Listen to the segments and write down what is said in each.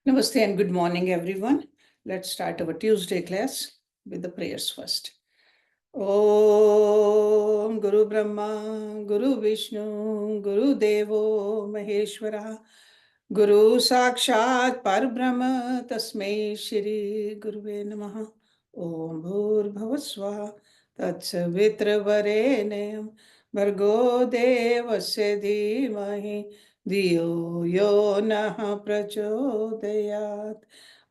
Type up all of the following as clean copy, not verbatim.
Namaste and good morning, everyone. Let's start our Tuesday class with the prayers first. Om Guru Brahma, Guru Vishnu, Guru Devo Maheshwara, Guru Sakshat Parbrahma, Tasmai Shri Guruve Namaha. Om Bhur Bhavaswa, Tatsavitra Varenayam, Bhargo Devasya Dhimahi, Diyo Yo Naha Prachodayat,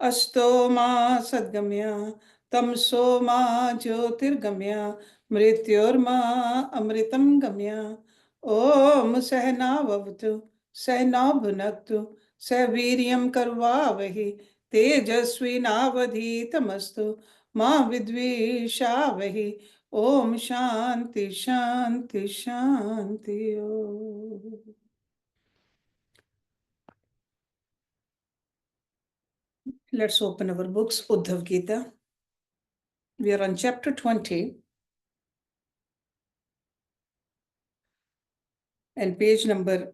Asto Ma Sadgamya, Tamso Ma Jyotirgamya, Mrityurma Amritam Gamya. Om Sahna Vavatu, Sahna Bhunaktu, Saviryam Karvavahi, Tejasvi Navadhitamastu, Ma Vidvishavahi. Om Shanti Shanti Shanti Om. Let's open our books, Uddhava Gita. We are on chapter 20 and page number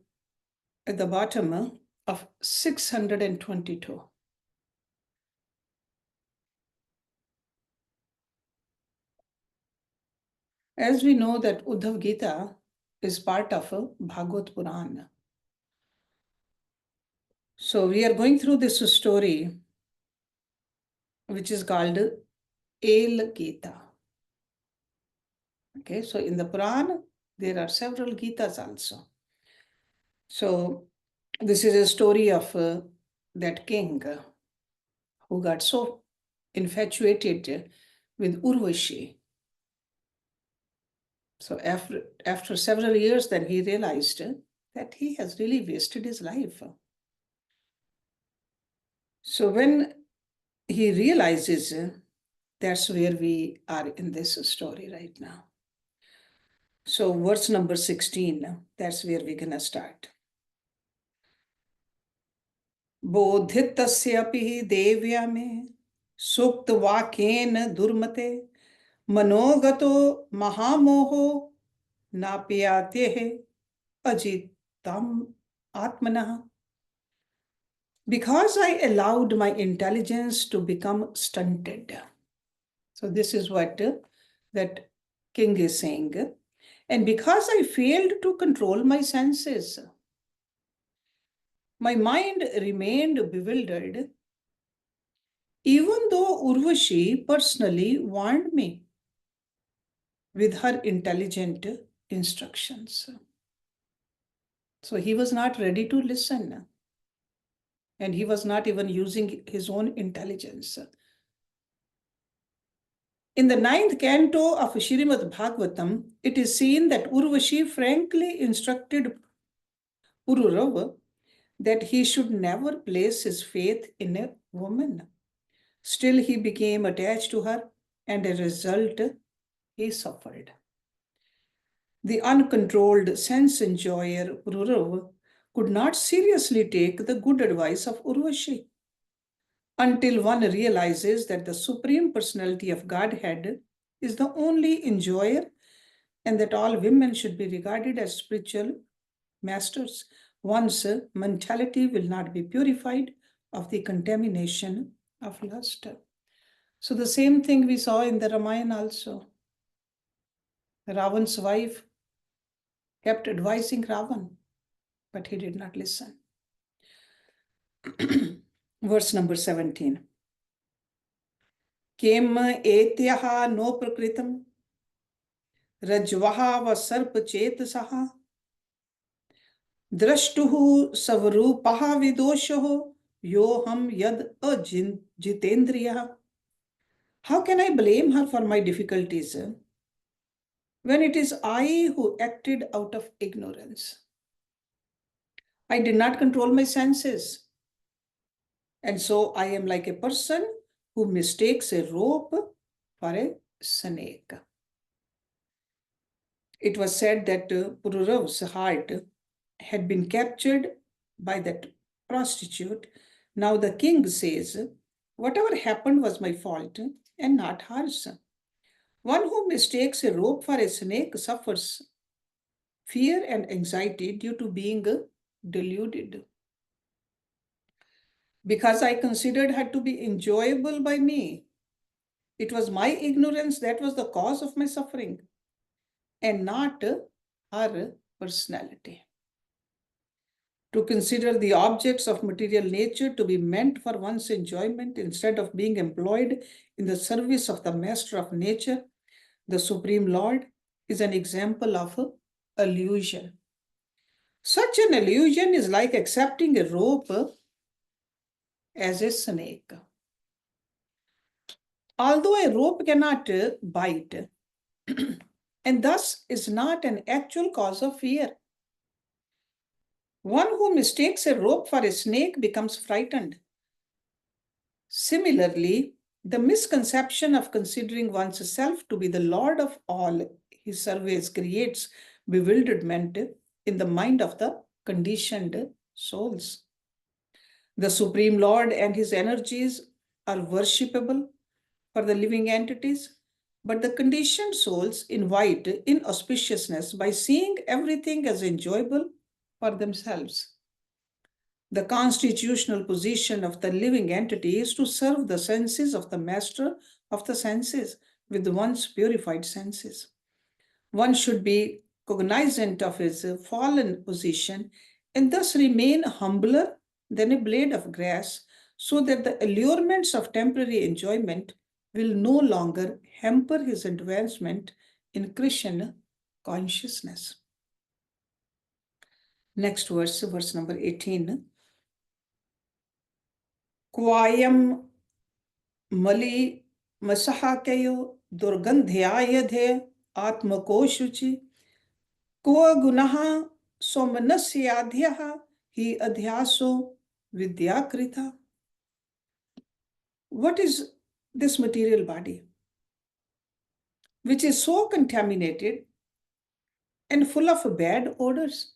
at the bottom of 622. As we know that Uddhava Gita is part of Bhagavad Puran. So we are going through this story which is called Aila Gita. Okay, so in the Puran, there are several Gitas also. So this is a story of that king who got so infatuated with Urvashi. So after several years, then he realized that he has really wasted his life. So when he realizes, that's where we are in this story right now. So verse number 16, that's where we're going to start. Bodhitasyapi devya me sukta vaken durmate manogato mahamoho napyate ajitam atmanah. Because I allowed my intelligence to become stunted. So this is what that king is saying. And because I failed to control my senses, my mind remained bewildered, even though Urvashi personally warned me with her intelligent instructions. So he was not ready to listen, and he was not even using his own intelligence. In the 9th canto of Srimad Bhagavatam, it is seen that Urvashi frankly instructed Pururava that he should never place his faith in a woman. Still, he became attached to her, and as a result, he suffered. The uncontrolled sense enjoyer Pururava could not seriously take the good advice of Urvashi until one realizes that the Supreme Personality of Godhead is the only enjoyer and that all women should be regarded as spiritual masters. One's mentality will not be purified of the contamination of lust. So the same thing we saw in the Ramayana also. Ravan's wife kept advising Ravan, but he did not listen. Verse number 17. Kem etyaha no prakritam rajvaha va sarp chetasaha drashtuhu savrupaha vidoshaho yoham yad ajitendriya. How can I blame her for my difficulties when it is I who acted out of ignorance? I did not control my senses. And so I am like a person who mistakes a rope for a snake. It was said that Pururav's heart had been captured by that prostitute. Now the king says, whatever happened was my fault and not hers. One who mistakes a rope for a snake suffers fear and anxiety due to being deluded. because I considered her to be enjoyable by me. It was my ignorance that was the cause of my suffering, and not her personality. To consider the objects of material nature to be meant for one's enjoyment instead of being employed in the service of the master of nature, the Supreme Lord, is an example of illusion. Such an illusion is like accepting a rope as a snake. Although a rope cannot bite, and thus is not an actual cause of fear. One who mistakes a rope for a snake becomes frightened. Similarly, the misconception of considering one's self to be the Lord of all his surveys creates bewilderment in the mind of the conditioned souls. The Supreme Lord and his energies are worshipable for the living entities, but the conditioned souls invite inauspiciousness by seeing everything as enjoyable for themselves. The constitutional position of the living entity is to serve the senses of the master of the senses with one's purified senses. One should be cognizant of his fallen position and thus remain humbler than a blade of grass, so that the allurements of temporary enjoyment will no longer hamper his advancement in Krishna consciousness. Next verse, verse number 18. Quayam mali masahakayo durgandhyayadhe atmakoshuchi Kva gunaha somanasyaadhyaha hi adhyaso vidyakrita. What is this material body, which is so contaminated and full of bad odors?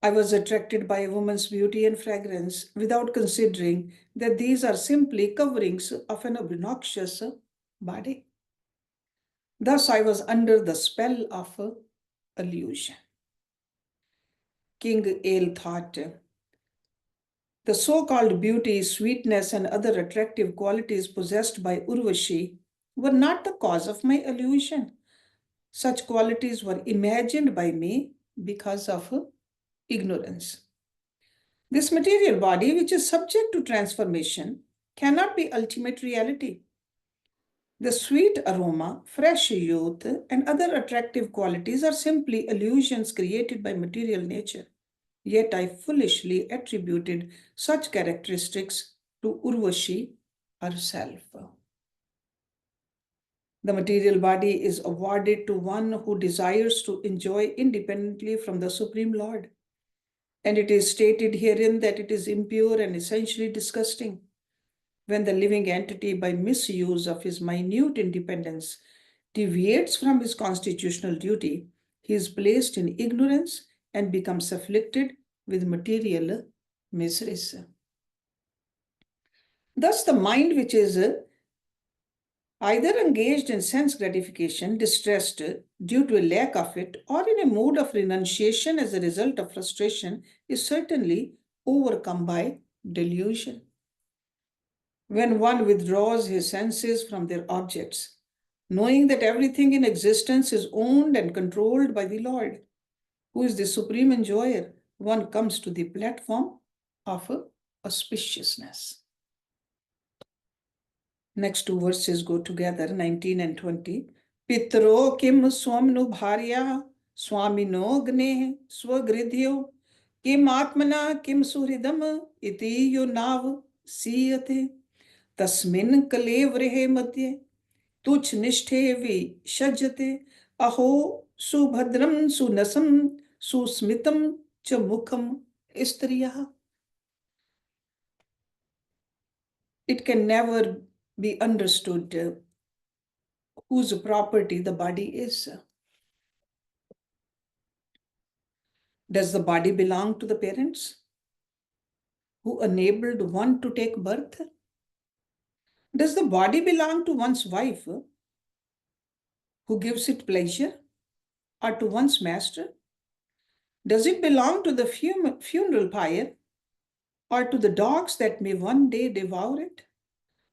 I was attracted by a woman's beauty and fragrance without considering that these are simply coverings of an obnoxious body. Thus, I was under the spell of illusion. King Ale thought, the so-called beauty, sweetness, and other attractive qualities possessed by Urvashi were not the cause of my illusion. Such qualities were imagined by me because of ignorance. This material body, which is subject to transformation, cannot be ultimate reality. The sweet aroma, fresh youth, and other attractive qualities are simply illusions created by material nature. Yet I foolishly attributed such characteristics to Urvashi herself. The material body is awarded to one who desires to enjoy independently from the Supreme Lord. And it is stated herein that it is impure and essentially disgusting. When the living entity, by misuse of his minute independence, deviates from his constitutional duty, he is placed in ignorance and becomes afflicted with material miseries. Thus, the mind which is either engaged in sense gratification, distressed due to a lack of it, or in a mood of renunciation as a result of frustration, is certainly overcome by delusion. When one withdraws his senses from their objects, knowing that everything in existence is owned and controlled by the Lord, who is the supreme enjoyer, one comes to the platform of auspiciousness. Next two verses go together, 19 and 20. Pitro kim swamnu bharya swamino gne swagridhyo kim atmana kim suhridam iti yo nav siyate tasmin kalevrehe madhye tuch nishthe vi shajate aho subhadram sunasam susmitam cha mukham istriya. It can never be understood whose property the body is. Does the body belong to the parents who enabled one to take birth? Does the body belong to one's wife who gives it pleasure, or to one's master? Does it belong to the funeral pyre or to the dogs that may one day devour it?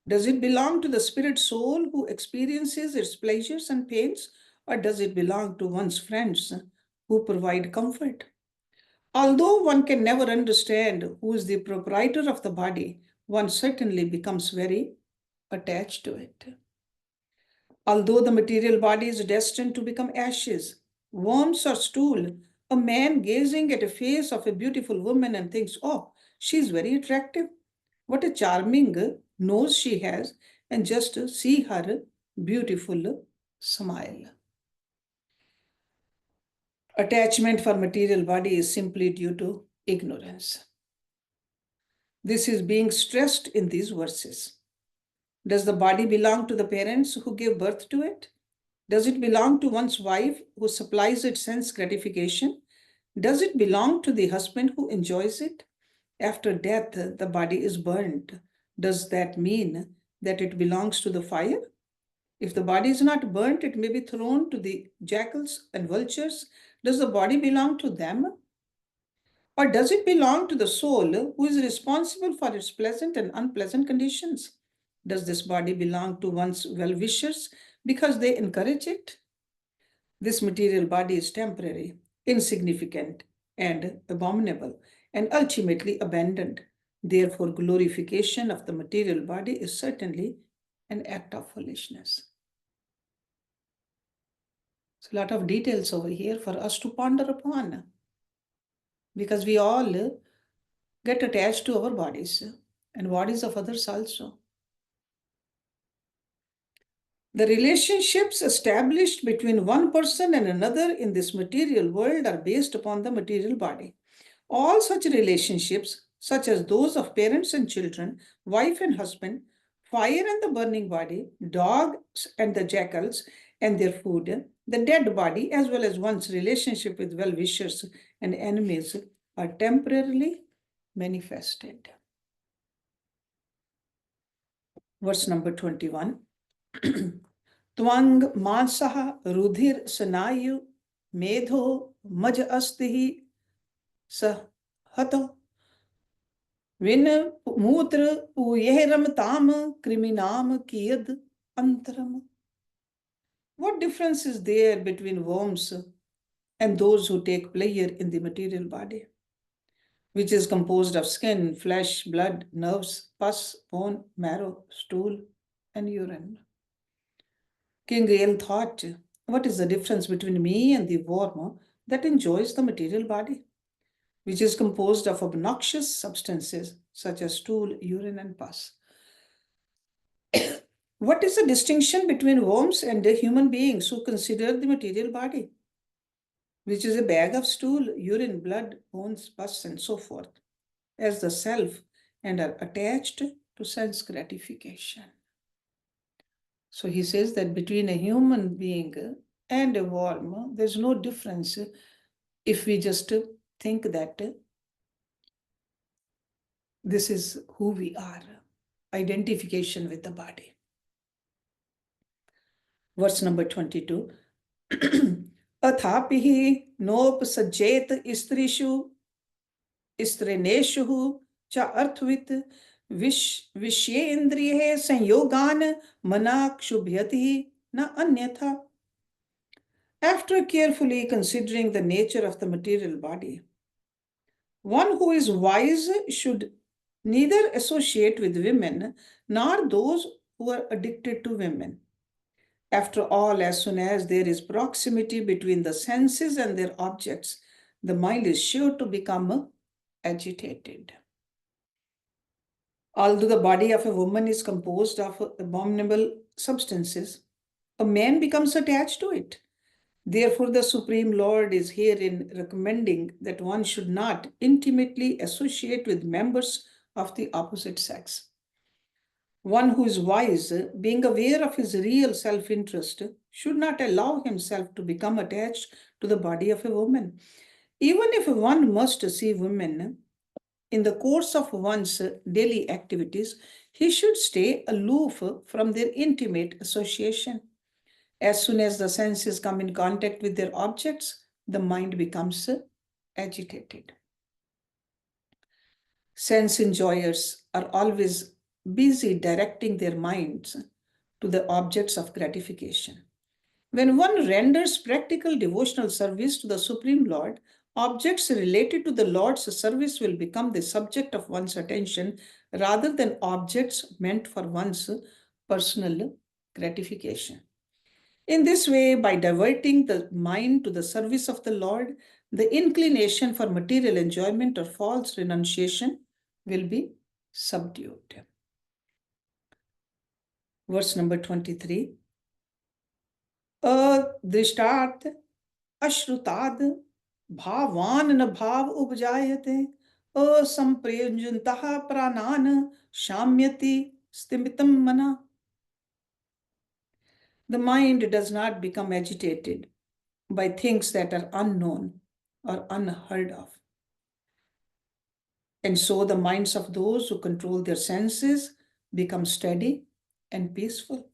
Does it belong to the spirit soul who experiences its pleasures and pains, or does it belong to one's friends who provide comfort? Although one can never understand who is the proprietor of the body, one certainly becomes very attached to it. Although the material body is destined to become ashes, worms, or stool, a man gazing at a face of a beautiful woman and thinks, oh, she's very attractive. What a charming nose she has, and just see her beautiful smile. Attachment for material body is simply due to ignorance. This is being stressed in these verses. Does the body belong to the parents who gave birth to it? Does it belong to one's wife who supplies it sense gratification? Does it belong to the husband who enjoys it? After death, the body is burned. Does that mean that it belongs to the fire? If the body is not burnt, it may be thrown to the jackals and vultures. Does the body belong to them? Or does it belong to the soul who is responsible for its pleasant and unpleasant conditions? Does this body belong to one's well-wishers because they encourage it? This material body is temporary, insignificant, and abominable, and ultimately abandoned. Therefore, glorification of the material body is certainly an act of foolishness. So, a lot of details over here for us to ponder upon, because we all get attached to our bodies and bodies of others also. The relationships established between one person and another in this material world are based upon the material body. All such relationships, such as those of parents and children, wife and husband, fire and the burning body, dogs and the jackals and their food, the dead body, as well as one's relationship with well-wishers and enemies, are temporarily manifested. Verse number 21. Twang mansaha rudhir sanayu medho maj astihi sahato vin mutra uyeram tam kriminam kiyad antaram. What difference is there between worms and those who take pleasure in the material body, which is composed of skin, flesh, blood, nerves, pus, bone, marrow, stool, and urine? King Real thought, what is the difference between me and the worm that enjoys the material body, which is composed of obnoxious substances such as stool, urine, and pus? What is the distinction between worms and the human beings who consider the material body, which is a bag of stool, urine, blood, bones, pus, and so forth, as the self and are attached to sense gratification? So he says that between a human being and a worm, there's no difference if we just think that this is who we are, identification with the body. Verse number 22. Athapihi nop sajjet istrishu istreneshu cha arthvit विषयेन्द्रिये संयोगान मना क्षुभ्यति na अन्यथा. After carefully considering the nature of the material body, one who is wise should neither associate with women nor those who are addicted to women. After all, as soon as there is proximity between the senses and their objects, the mind is sure to become agitated. Although the body of a woman is composed of abominable substances, a man becomes attached to it. Therefore, the Supreme Lord is herein recommending that one should not intimately associate with members of the opposite sex. One who is wise, being aware of his real self-interest, should not allow himself to become attached to the body of a woman. Even if one must see women in the course of one's daily activities, he should stay aloof from their intimate association. As soon as the senses come in contact with their objects, the mind becomes agitated. Sense enjoyers are always busy directing their minds to the objects of gratification. When one renders practical devotional service to the Supreme Lord, objects related to the Lord's service will become the subject of one's attention rather than objects meant for one's personal gratification. In this way, by diverting the mind to the service of the Lord, the inclination for material enjoyment or false renunciation will be subdued. Verse number 23. Adrishtat अश्रुताद भावान न भाव उपजायते असंप्रयोजनतः प्राणान शाम्यति स्तिमितम mana. The mind does not become agitated by things that are unknown or unheard of. And so the minds of those who control their senses become steady and peaceful.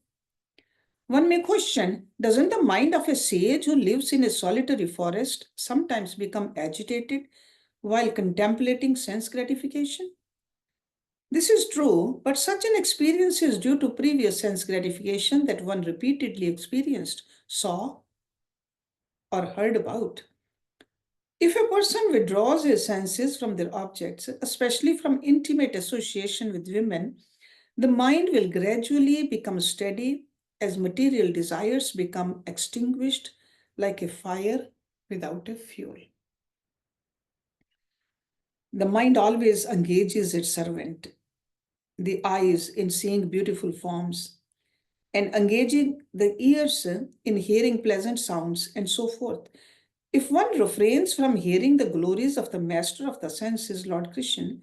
One may question, doesn't the mind of a sage who lives in a solitary forest sometimes become agitated while contemplating sense gratification? This is true, but such an experience is due to previous sense gratification that one repeatedly experienced, saw, or heard about. If a person withdraws his senses from their objects, especially from intimate association with women, the mind will gradually become steady as material desires become extinguished like a fire without a fuel. The mind always engages its servant, the eyes in seeing beautiful forms, and engaging the ears in hearing pleasant sounds, and so forth. If one refrains from hearing the glories of the master of the senses, Lord Krishna,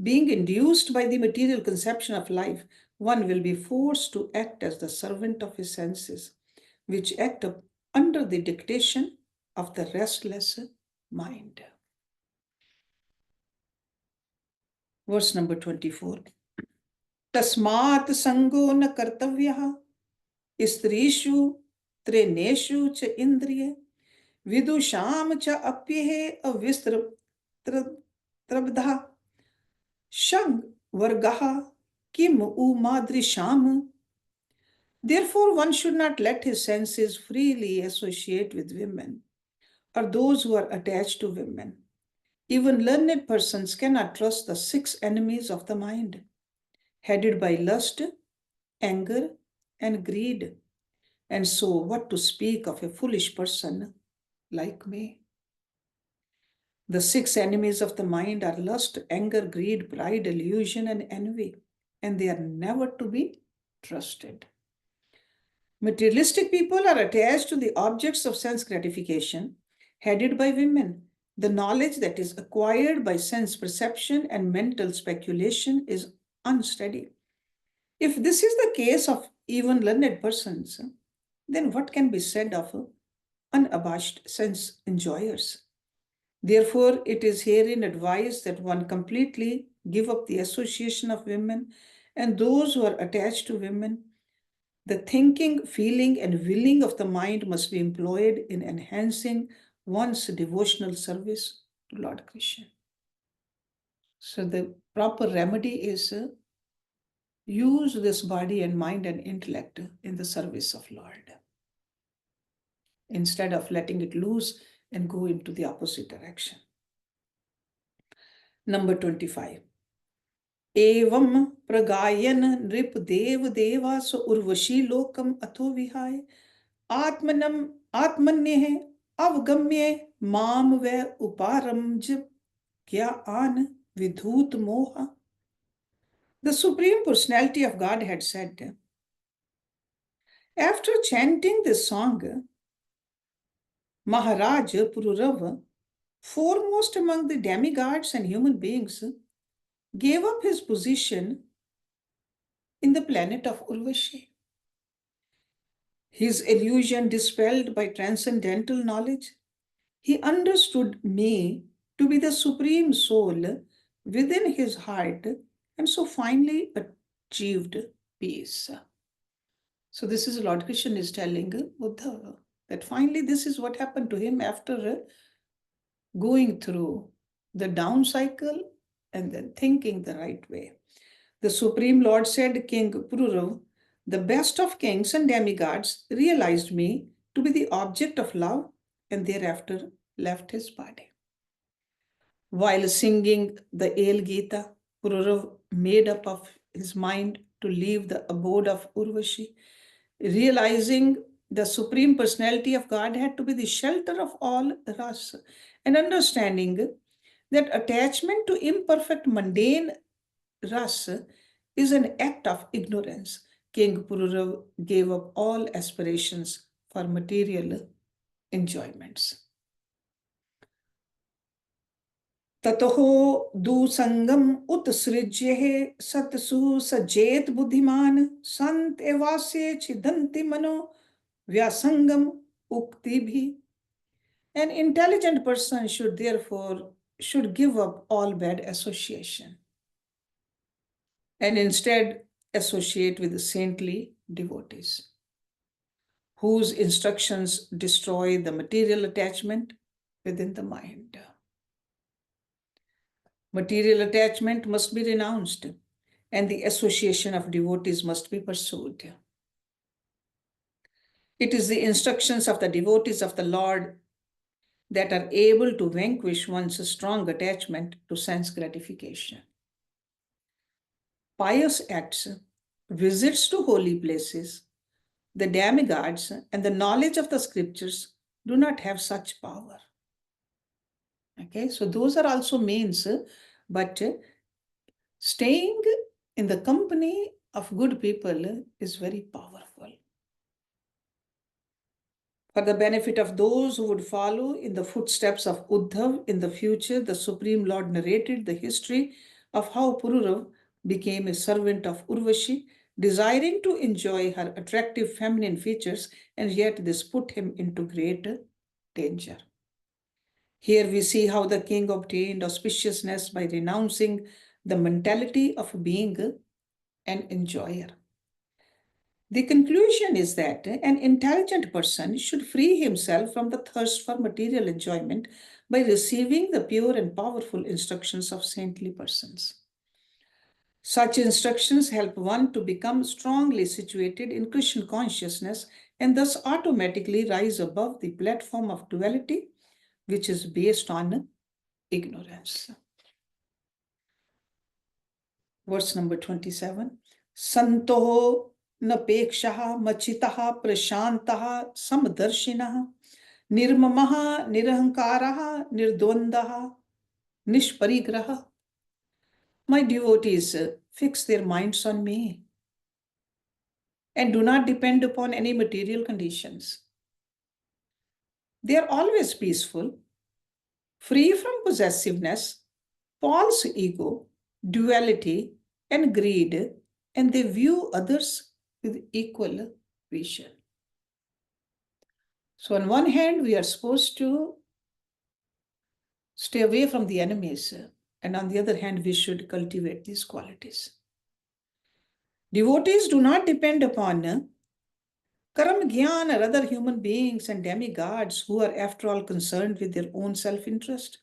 being induced by the material conception of life, one will be forced to act as the servant of his senses, which act under the dictation of the restless mind. Verse number 24. Tasmat sango na kartavyah strishu treneshu cha indriye vidusham cha apyehe avistrabdha shang vargaha kim umadrisham. Therefore, one should not let his senses freely associate with women or those who are attached to women. Even learned persons cannot trust the 6 enemies of the mind, headed by lust, anger, and greed. And so, what to speak of a foolish person like me? The 6 enemies of the mind are lust, anger, greed, pride, illusion, and envy, and they are never to be trusted. Materialistic people are attached to the objects of sense gratification, headed by women. The knowledge that is acquired by sense perception and mental speculation is unsteady. If this is the case of even learned persons, then what can be said of unabashed sense enjoyers? Therefore, it is herein advised that one completely give up the association of women and those who are attached to women. The thinking, feeling, and willing of the mind must be employed in enhancing one's devotional service to Lord Krishna. So the proper remedy is use this body and mind and intellect in the service of Lord, instead of letting it loose and go into the opposite direction. Number 25. Evam pragayan nrip dev devas urvashi lokam atho vihay atmanam atmanye avgamye mam ve uparamj kya vidhut moha. The Supreme Personality of Godhead said, after chanting this song, Maharaj Pururava, foremost among the demigods and human beings, gave up his position in the planet of Urvashi. His illusion dispelled by transcendental knowledge, he understood me to be the Supreme Soul within his heart, and so finally achieved peace. So this is Lord Krishna is telling Uddhava that finally this is what happened to him after going through the down cycle and then thinking the right way. The Supreme Lord said, King Pururav, the best of kings and demigods, realized me to be the object of love and thereafter left his body. While singing the Aila Gita, Pururav made up of his mind to leave the abode of Urvashi, realizing the Supreme Personality of God had to be the shelter of all rasa, and understanding that attachment to imperfect mundane rasa is an act of ignorance. King Pururav gave up all aspirations for material enjoyments. ततहो दुसंगम उत्सृज्य सतसु सजेत बुद्धिमान संत एवास्य छिदन्ति मनो vyasangam ukti bhi. An intelligent person should therefore give up all bad association and instead associate with the saintly devotees whose instructions destroy the material attachment within the mind. Material attachment must be renounced and the association of devotees must be pursued. It is the instructions of the devotees of the Lord that are able to vanquish one's strong attachment to sense gratification. Pious acts, visits to holy places, the demigods, and the knowledge of the scriptures do not have such power. Okay, so those are also means, but staying in the company of good people is very powerful. For the benefit of those who would follow in the footsteps of Uddhav in the future, the Supreme Lord narrated the history of how Pururav became a servant of Urvashi, desiring to enjoy her attractive feminine features, and yet this put him into great danger. Here we see how the king obtained auspiciousness by renouncing the mentality of being an enjoyer. The conclusion is that an intelligent person should free himself from the thirst for material enjoyment by receiving the pure and powerful instructions of saintly persons. Such instructions help one to become strongly situated in Krishna consciousness and thus automatically rise above the platform of duality, which is based on ignorance. Verse number 27. Santoho napekshaha machitaha prashantaha samdarshinah nirmamaha nirahankaraha nirdvandaha nishparigraha. My devotees fix their minds on me and do not depend upon any material conditions. They are always peaceful, free from possessiveness, false ego, duality, and greed, and they view others with equal vision. So on one hand, we are supposed to stay away from the enemies, and on the other hand, we should cultivate these qualities. Devotees do not depend upon Karam Gyan or other human beings and demigods who are after all concerned with their own self-interest.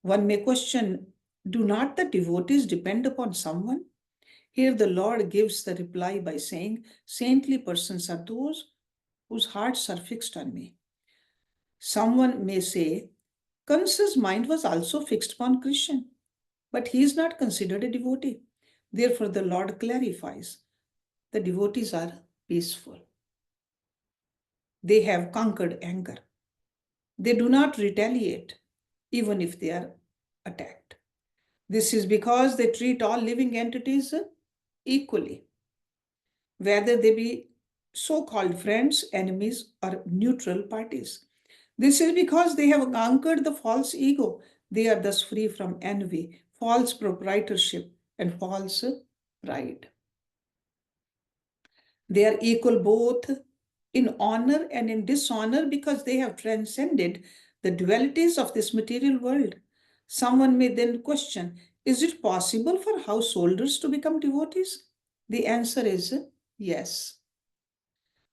One may question, do not the devotees depend upon someone? Here the Lord gives the reply by saying, saintly persons are those whose hearts are fixed on me. Someone may say, Kansa's mind was also fixed upon Krishna, but he is not considered a devotee. Therefore the Lord clarifies, the devotees are peaceful. They have conquered anger. They do not retaliate, even if they are attacked. This is because they treat all living entities equally, whether they be so-called friends, enemies, or neutral parties. This is because they have conquered the false ego. They are thus free from envy, false proprietorship, and false pride. They are equal both in honor and in dishonor because they have transcended the dualities of this material world. Someone may then question, is it possible for householders to become devotees? The answer is yes.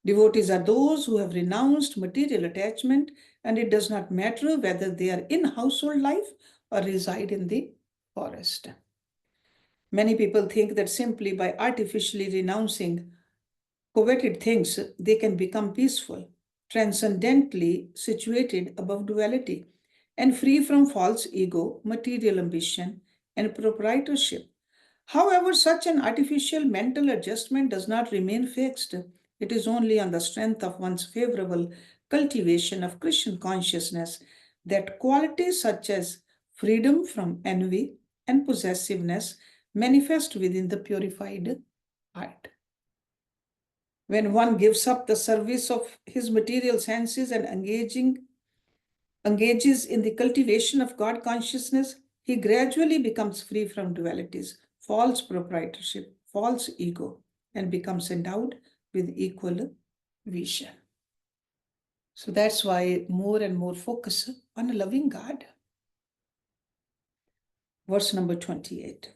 Devotees are those who have renounced material attachment, and it does not matter whether they are in household life or reside in the forest. Many people think that simply by artificially renouncing coveted things, they can become peaceful, transcendently situated above duality, and free from false ego, material ambition, and proprietorship. However, such an artificial mental adjustment does not remain fixed. It is only on the strength of one's favorable cultivation of Christian consciousness that qualities such as freedom from envy and possessiveness manifest within the purified heart. When one gives up the service of his material senses and engages in the cultivation of God consciousness, he gradually becomes free from dualities, false proprietorship, false ego, and becomes endowed with equal vision. So that's why more and more focus on a loving God. Verse number 28.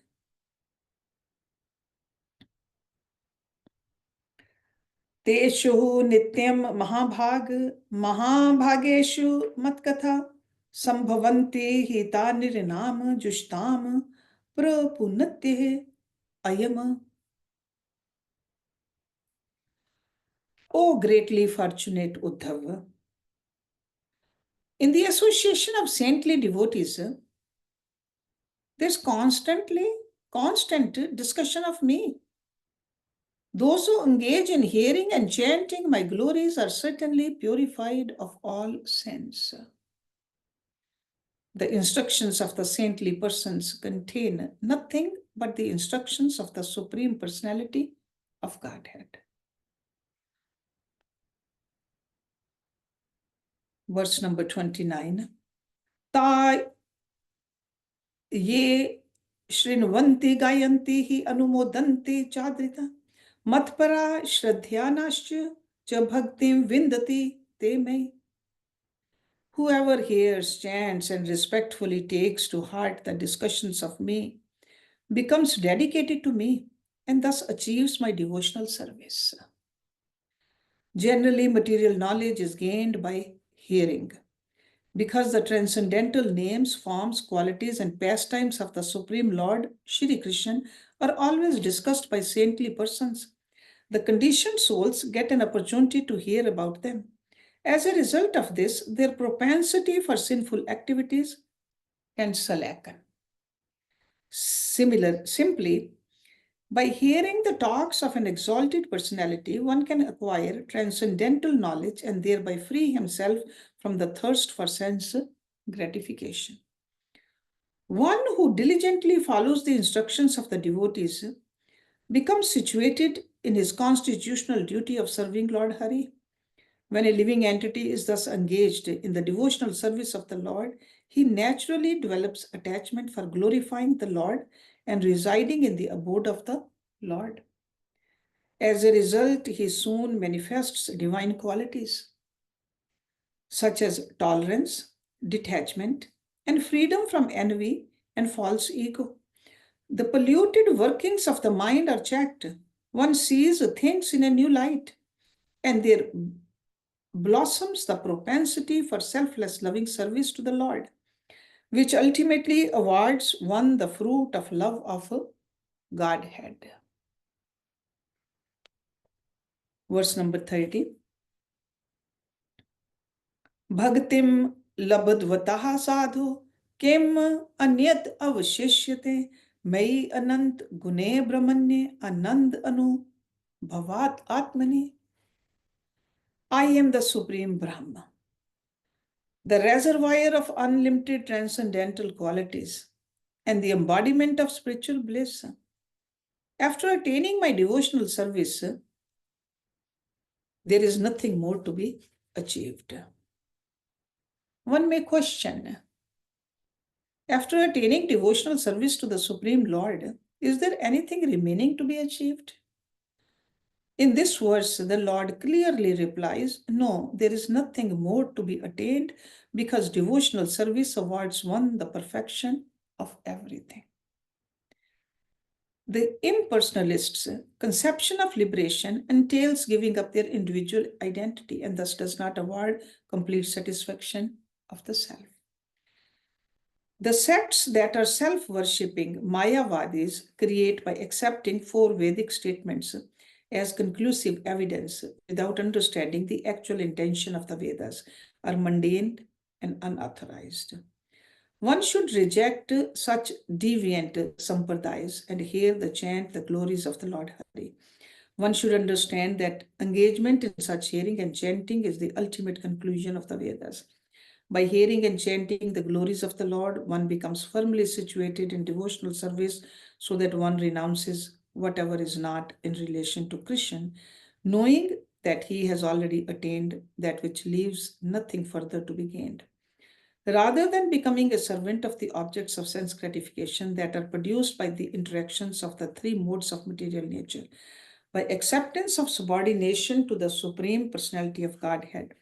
तेषु नित्यं महाभागेषु मत्कथा संभवन्ति हि तानिर्नाम जुष्टाम प्रपुनत्यः ayam. O greatly fortunate Uddhava, in the association of saintly devotees, there's constant discussion of me. Those who engage in hearing and chanting my glories are certainly purified of all sins. The instructions of the saintly persons contain nothing but the instructions of the Supreme Personality of Godhead. Verse number 29. Ta ye shrinvanti gayanti hi anumodanti chadrita matpara shraddhyanascha cha bhaktim vindati te mai. Whoever hears, chants, and respectfully takes to heart the discussions of me becomes dedicated to me and thus achieves my devotional service. Generally, material knowledge is gained by hearing. Because the transcendental names, forms, qualities, and pastimes of the Supreme Lord, Shri Krishna, are always discussed by saintly persons, the conditioned souls get an opportunity to hear about them. As a result of this, their propensity for sinful activities can slacken. Simply, by hearing the talks of an exalted personality, one can acquire transcendental knowledge and thereby free himself from the thirst for sense gratification. One who diligently follows the instructions of the devotees becomes situated in his constitutional duty of serving Lord Hari. When a living entity is thus engaged in the devotional service of the Lord, he naturally develops attachment for glorifying the Lord and residing in the abode of the Lord. As a result, he soon manifests divine qualities such as tolerance, detachment, and freedom from envy and false ego. The polluted workings of the mind are checked. One sees things in a new light, and there blossoms the propensity for selfless loving service to the Lord, which ultimately awards one the fruit of love of Godhead. Verse number 30. Bhaktim labadvataha sadhu kim anyat avshishyate mai anant gune brahmanye anand anu bhavat atmani. I am the Supreme Brahma, the reservoir of unlimited transcendental qualities and the embodiment of spiritual bliss. After attaining my devotional service, there is nothing more to be achieved. One may question, after attaining devotional service to the Supreme Lord, is there anything remaining to be achieved? In this verse, the Lord clearly replies, no, there is nothing more to be attained because devotional service awards one the perfection of everything. The impersonalists' conception of liberation entails giving up their individual identity and thus does not award complete satisfaction of the self. The sects that are self-worshipping Mayavadis create by accepting 4 Vedic statements as conclusive evidence without understanding the actual intention of the Vedas are mundane and unauthorized. One should reject such deviant sampradayas and hear the chant the glories of the Lord Hari. One should understand that engagement in such hearing and chanting is the ultimate conclusion of the Vedas. By hearing and chanting the glories of the Lord, one becomes firmly situated in devotional service so that one renounces whatever is not in relation to Krishna, knowing that he has already attained that which leaves nothing further to be gained. Rather than becoming a servant of the objects of sense gratification that are produced by the interactions of the 3 modes of material nature, by acceptance of subordination to the Supreme Personality of Godhead,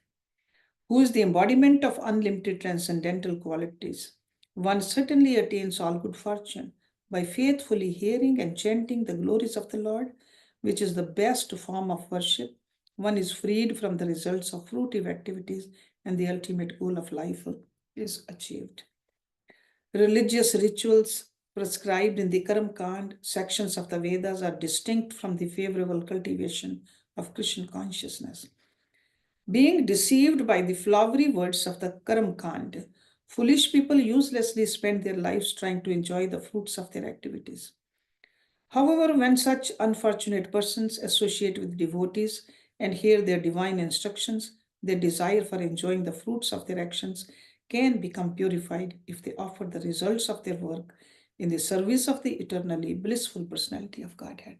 who is the embodiment of unlimited transcendental qualities, one certainly attains all good fortune by faithfully hearing and chanting the glories of the Lord, which is the best form of worship. One is freed from the results of fruitive activities, and the ultimate goal of life is achieved. Religious rituals prescribed in the Karam Kand sections of the Vedas are distinct from the favorable cultivation of Krishna consciousness. Being deceived by the flowery words of the Karam Kand, foolish people uselessly spend their lives trying to enjoy the fruits of their activities. However, when such unfortunate persons associate with devotees and hear their divine instructions, their desire for enjoying the fruits of their actions can become purified if they offer the results of their work in the service of the eternally blissful personality of Godhead.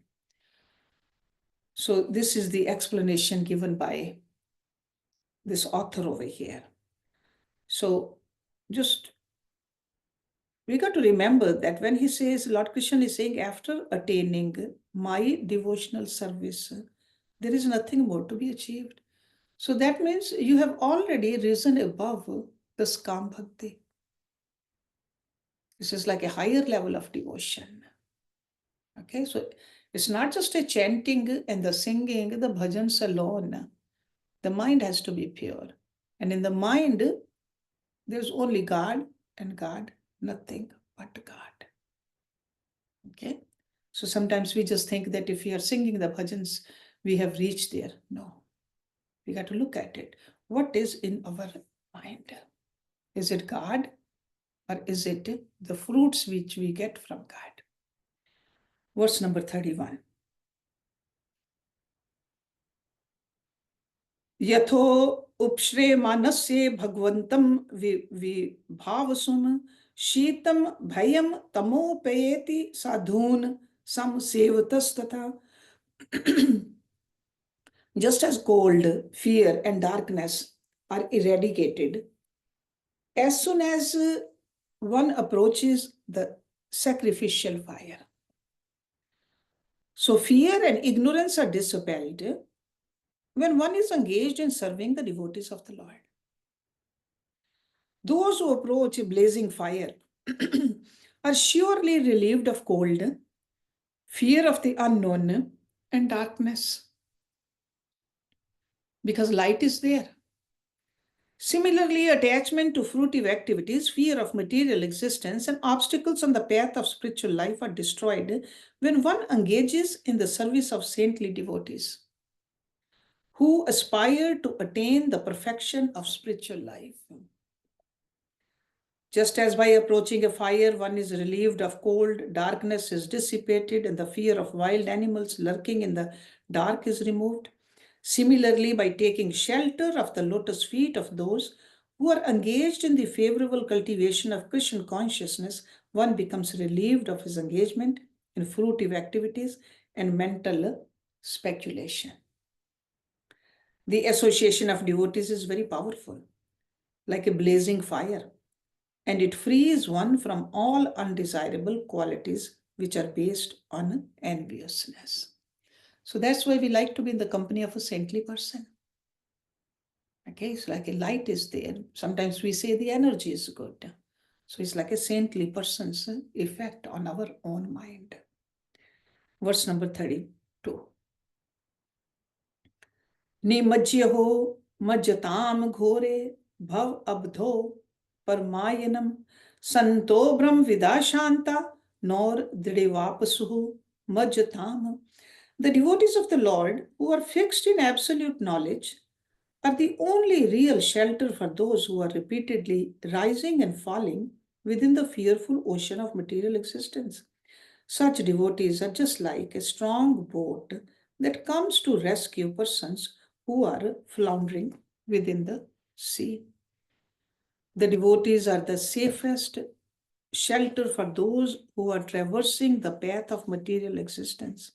So this is the explanation given by this author over here. So just we got to remember that when he says, Lord Krishna is saying, after attaining my devotional service, there is nothing more to be achieved. So that means you have already risen above the skam bhakti. This is like a higher level of devotion. Okay, so it's not just a chanting and the singing, the bhajans alone. The mind has to be pure. And in the mind, there's only God and God, nothing but God. Okay, so sometimes we just think that if we are singing the bhajans, we have reached there. No, we got to look at it. What is in our mind? Is it God, or is it the fruits which we get from God? Verse number 31. यथो उपश्रेमानस्य भगवन्तं विभावसुम शीतं भयं तमोपयेति साधून् समसेवतस्तथा. Just as cold, fear, and darkness are eradicated as soon as one approaches the sacrificial fire. So fear and ignorance are dispelled when one is engaged in serving the devotees of the Lord. Those who approach a blazing fire are surely relieved of cold, fear of the unknown, and darkness, because light is there. Similarly, attachment to fruitive activities, fear of material existence, and obstacles on the path of spiritual life are destroyed when one engages in the service of saintly devotees who aspire to attain the perfection of spiritual life. Just as by approaching a fire, one is relieved of cold, darkness is dissipated, and the fear of wild animals lurking in the dark is removed. Similarly, by taking shelter of the lotus feet of those who are engaged in the favorable cultivation of Krishna consciousness, one becomes relieved of his engagement in fruitive activities and mental speculation. The association of devotees is very powerful, like a blazing fire, and it frees one from all undesirable qualities which are based on enviousness. So that's why we like to be in the company of a saintly person. Okay, it's like a light is there. Sometimes we say the energy is good. So it's like a saintly person's effect on our own mind. Verse number 32. निमज्य हो मज्जताम घोरे भव अबधो परमायनम Santo Brahm Vidashanta nor Didevapasuhu Majjatam. The devotees of the Lord, who are fixed in absolute knowledge, are the only real shelter for those who are repeatedly rising and falling within the fearful ocean of material existence. Such devotees are just like a strong boat that comes to rescue persons who are floundering within the sea. The devotees are the safest shelter for those who are traversing the path of material existence,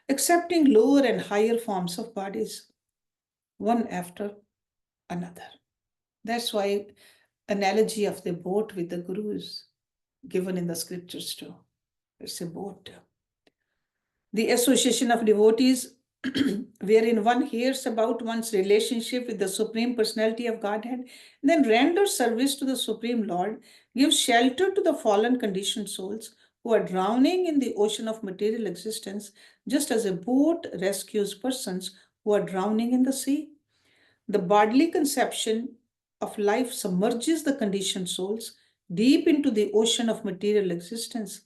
accepting lower and higher forms of bodies, one after another. That's why analogy of the boat with the guru is given in the scriptures too. It's a boat. The association of devotees, wherein one hears about one's relationship with the Supreme Personality of Godhead, then renders service to the Supreme Lord, gives shelter to the fallen conditioned souls who are drowning in the ocean of material existence, just as a boat rescues persons who are drowning in the sea. The bodily conception of life submerges the conditioned souls deep into the ocean of material existence.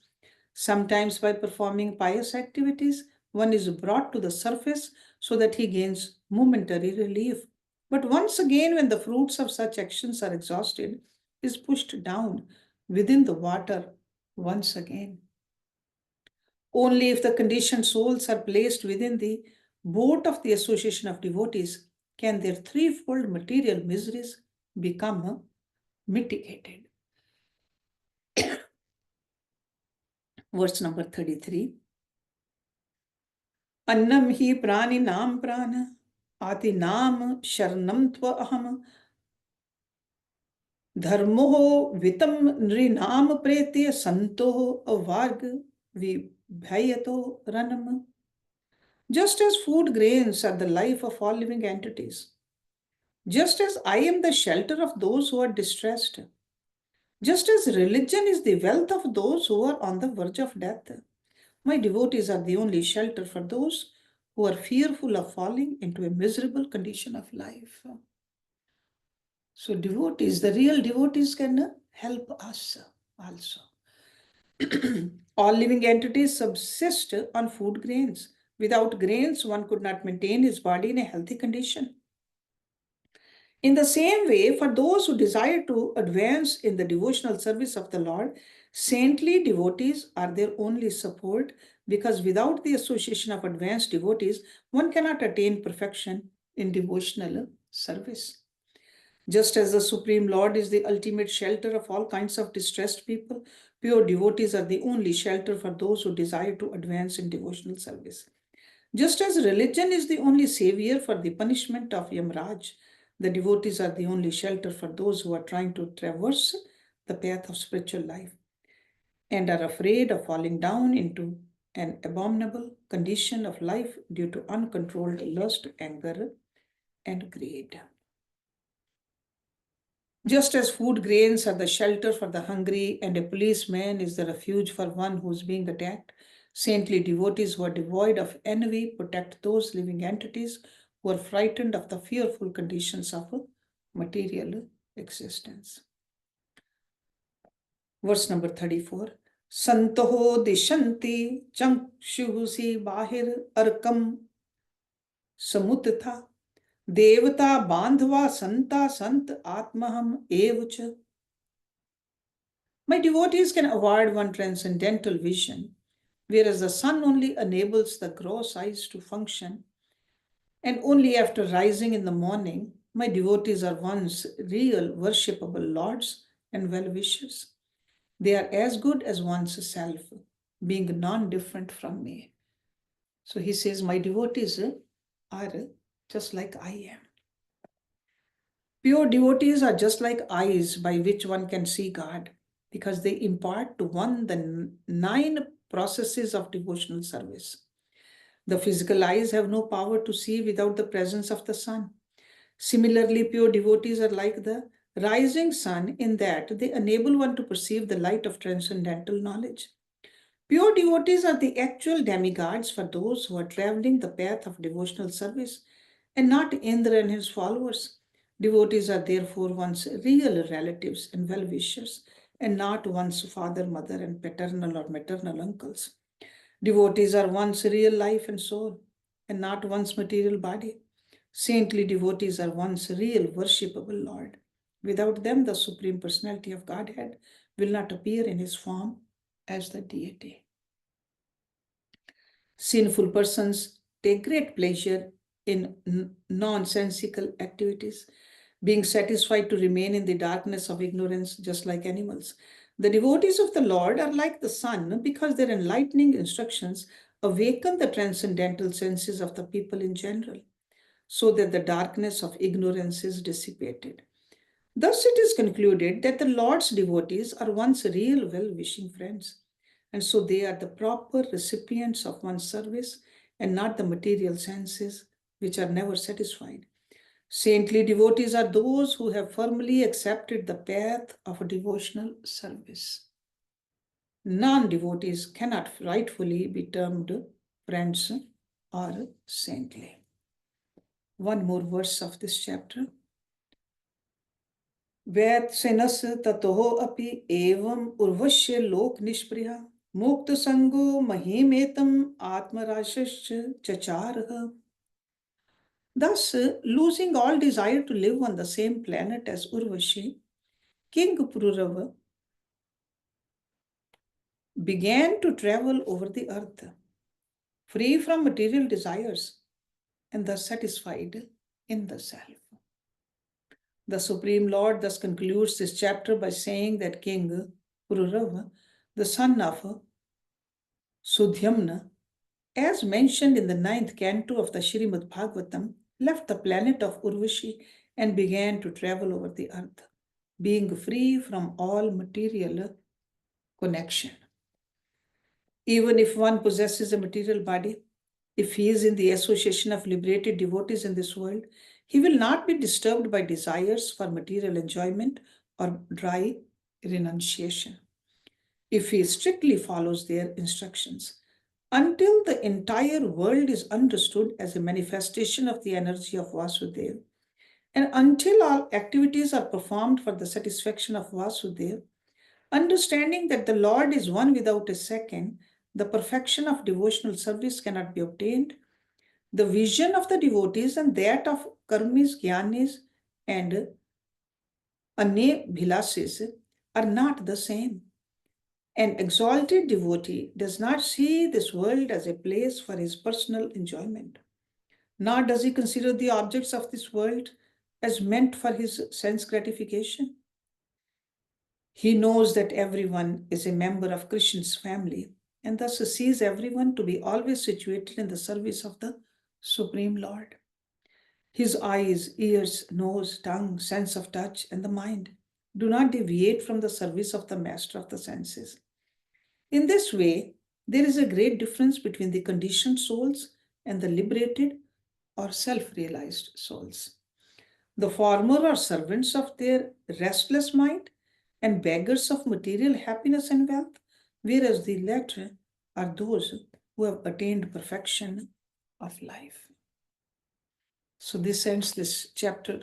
Sometimes, by performing pious activities, one is brought to the surface so that he gains momentary relief. But once again, when the fruits of such actions are exhausted, is pushed down within the water once again. Only if the conditioned souls are placed within the boat of the association of devotees can their threefold material miseries become mitigated. Verse number 33. Annam hi prani nam prana ati nam sharanam tva aham dharmoho vitam nrinam prete santoho avarg vibhayato ranam. Just as food grains are the life of all living entities, just as I am the shelter of those who are distressed, just as religion is the wealth of those who are on the verge of death, my devotees are the only shelter for those who are fearful of falling into a miserable condition of life. So devotees, the real devotees can help us also. All living entities subsist on food grains. Without grains, one could not maintain his body in a healthy condition. In the same way, for those who desire to advance in the devotional service of the Lord, saintly devotees are their only support, because without the association of advanced devotees, one cannot attain perfection in devotional service. Just as the Supreme Lord is the ultimate shelter of all kinds of distressed people, pure devotees are the only shelter for those who desire to advance in devotional service. Just as religion is the only savior for the punishment of Yamraj, the devotees are the only shelter for those who are trying to traverse the path of spiritual life and are afraid of falling down into an abominable condition of life due to uncontrolled lust, anger, and greed. Just as food grains are the shelter for the hungry and a policeman is the refuge for one who is being attacked, saintly devotees who are devoid of envy protect those living entities who are frightened of the fearful conditions of material existence. Verse number 34. Santoho dishanti chankshuhusi bahir arkam samutitha devata bandhva santa sant atmaham evacha. My devotees can award one transcendental vision, whereas the sun only enables the gross eyes to function, and only after rising in the morning, my devotees are one's real worshipable lords and well-wishers. They are as good as one's self, being non-different from me. So he says, my devotees are just like I am. Pure devotees are just like eyes by which one can see God, because they impart to one the 9 processes of devotional service. The physical eyes have no power to see without the presence of the sun. Similarly, pure devotees are like the rising sun in that they enable one to perceive the light of transcendental knowledge. Pure devotees are the actual demigods for those who are traveling the path of devotional service, and not Indra and his followers. Devotees are therefore one's real relatives and well-wishers, and not one's father, mother, and paternal or maternal uncles. Devotees are one's real life and soul, and not one's material body. Saintly devotees are one's real worshipable Lord. Without them, the Supreme Personality of Godhead will not appear in his form as the deity. Sinful persons take great pleasure in nonsensical activities, being satisfied to remain in the darkness of ignorance, just like animals. The devotees of the Lord are like the sun because their enlightening instructions awaken the transcendental senses of the people in general, so that the darkness of ignorance is dissipated. Thus, it is concluded that the Lord's devotees are one's real well-wishing friends, and so they are the proper recipients of one's service and not the material senses which are never satisfied. Saintly devotees are those who have firmly accepted the path of devotional service. Non-devotees cannot rightfully be termed friends or saintly. One more verse of this chapter. वैत्सेनस ततोः अपि एवं उर्वश्य लोक निष्प्रिया मुक्त संगो महिमेतम आत्मराशश्च चचारः. Thus, losing all desire to live on the same planet as Urvashi, King Pururava began to travel over the earth, free from material desires and thus satisfied in the self. The Supreme Lord thus concludes this chapter by saying that King Pururava, the son of Sudhyamna, as mentioned in the 9th canto of the Srimad Bhagavatam, left the planet of Urvashi and began to travel over the earth, being free from all material connection. Even if one possesses a material body, if he is in the association of liberated devotees in this world, he will not be disturbed by desires for material enjoyment or dry renunciation, if he strictly follows their instructions. Until the entire world is understood as a manifestation of the energy of Vasudeva, and until all activities are performed for the satisfaction of Vasudeva, understanding that the Lord is one without a second, the perfection of devotional service cannot be obtained. The vision of the devotees and that of karmis, jnanis, and anebhilasis are not the same. An exalted devotee does not see this world as a place for his personal enjoyment, nor does he consider the objects of this world as meant for his sense gratification. He knows that everyone is a member of Krishna's family and thus sees everyone to be always situated in the service of the Supreme Lord. His eyes, ears, nose, tongue, sense of touch, and the mind do not deviate from the service of the master of the senses. In this way, there is a great difference between the conditioned souls and the liberated or self-realized souls. The former are servants of their restless mind and beggars of material happiness and wealth, whereas the latter are those who have attained perfection of life. So this ends this chapter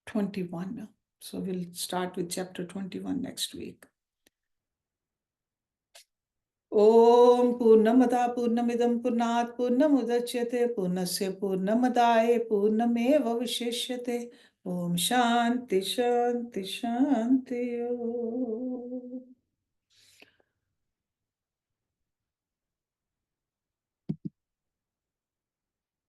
21. So we'll start with chapter 21 next week. Om Purnamada Purnamidam Purnat Purnamudachyate Purnasya Purnamadaye Purnameva Vishishyate. Om Shanti Shanti Shanti Om.